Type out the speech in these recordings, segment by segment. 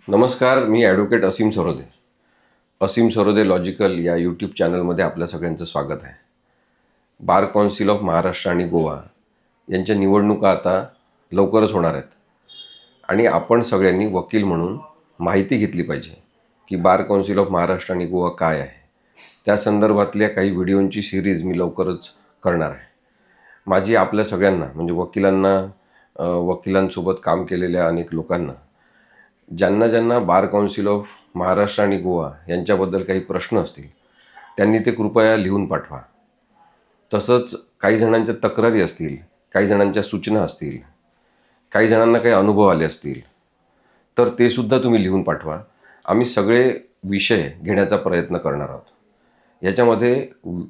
नमस्कार, मी ॲडव्होकेट असीम सरोदे. असीम सरोदे लॉजिकल या यूट्यूब चॅनलमध्ये आपल्या सगळ्यांचं स्वागत आहे. बार कौन्सिल ऑफ महाराष्ट्र आणि गोवा यांच्या निवडणुका आता लवकरच होणार आहेत आणि आपण सगळ्यांनी वकील म्हणून माहिती घेतली पाहिजे की बार कौन्सिल ऑफ महाराष्ट्र आणि गोवा काय आहे. त्या संदर्भातल्या काही व्हिडिओंची सिरीज मी लवकरच करणार आहे. माझी आपल्या सगळ्यांना म्हणजे वकिलांना, वकिलांसोबत काम केलेल्या अनेक लोकांना, ज्यांना ज्यांना बार कौन्सिल ऑफ महाराष्ट्र आणि गोवा यांच्याबद्दल काही प्रश्न असतील त्यांनी ते कृपया लिहून पाठवा. तसंच काही जणांच्या तक्रारी असतील, काही जणांच्या सूचना असतील, काही जणांना काही अनुभव आले असतील तर ते सुद्धा तुम्ही लिहून पाठवा. आम्ही सगळे विषय घेण्याचा प्रयत्न करणार आहोत. याच्यामध्ये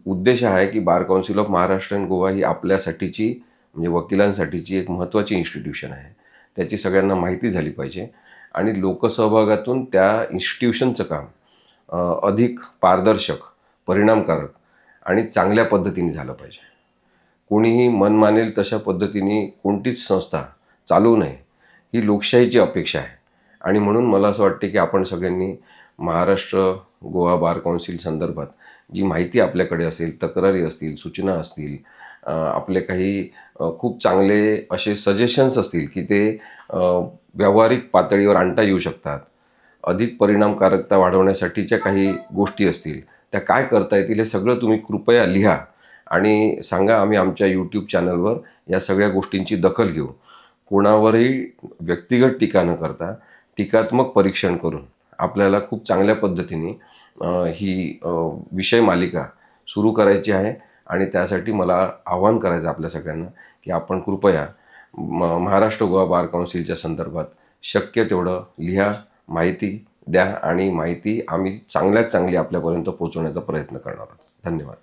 उद्देश आहे की बार कौन्सिल ऑफ महाराष्ट्र आणि गोवा ही आपल्यासाठीची म्हणजे वकिलांसाठीची एक महत्त्वाची इन्स्टिट्यूशन आहे. त्याची सगळ्यांना माहिती झाली पाहिजे आणि लोकसहभागातून त्या इन्स्टिट्यूशनचं काम अधिक पारदर्शक, परिणामकारक आणि चांगल्या पद्धतीने झालं पाहिजे. कोणीही मन मानेल तशा पद्धतीने कोणतीच संस्था चालवू नये ही लोकशाहीची अपेक्षा आहे. आणि म्हणून मला असं वाटते की आपण सगळ्यांनी महाराष्ट्र गोवा बार कौन्सिल संदर्भात जी माहिती आपल्याकडे असेल, तक्रारी असतील, सूचना असतील, आपले काही खूप चांगले असे सजेशन्स असतील की ते व्यावहारिक पातळीवर आणता येऊ शकतात, अधिक परिणामकारकता वाढवण्यासाठीच्या काही गोष्टी असतील त्या काय करता येतील, हे सगळं तुम्ही कृपया लिहा आणि सांगा. आम्ही आमच्या यूट्यूब चॅनलवर या सगळ्या गोष्टींची दखल घेऊ. कोणावरही व्यक्तिगत टीका न करता टीकात्मक परीक्षण करून आपल्याला खूप चांगल्या पद्धतीने ही विषय मालिका सुरू करायची आहे. आणि त्यासाठी मला आवाहन करायचं आपल्या सगळ्यांना की आपण कृपया महाराष्ट्र गोवा बार कौन्सिलच्या संदर्भात शक्य तेवढं लिहा, माहिती द्या आणि माहिती आम्ही चांगल्यात चांगली आपल्यापर्यंत पोहोचवण्याचा प्रयत्न करणार आहोत. धन्यवाद.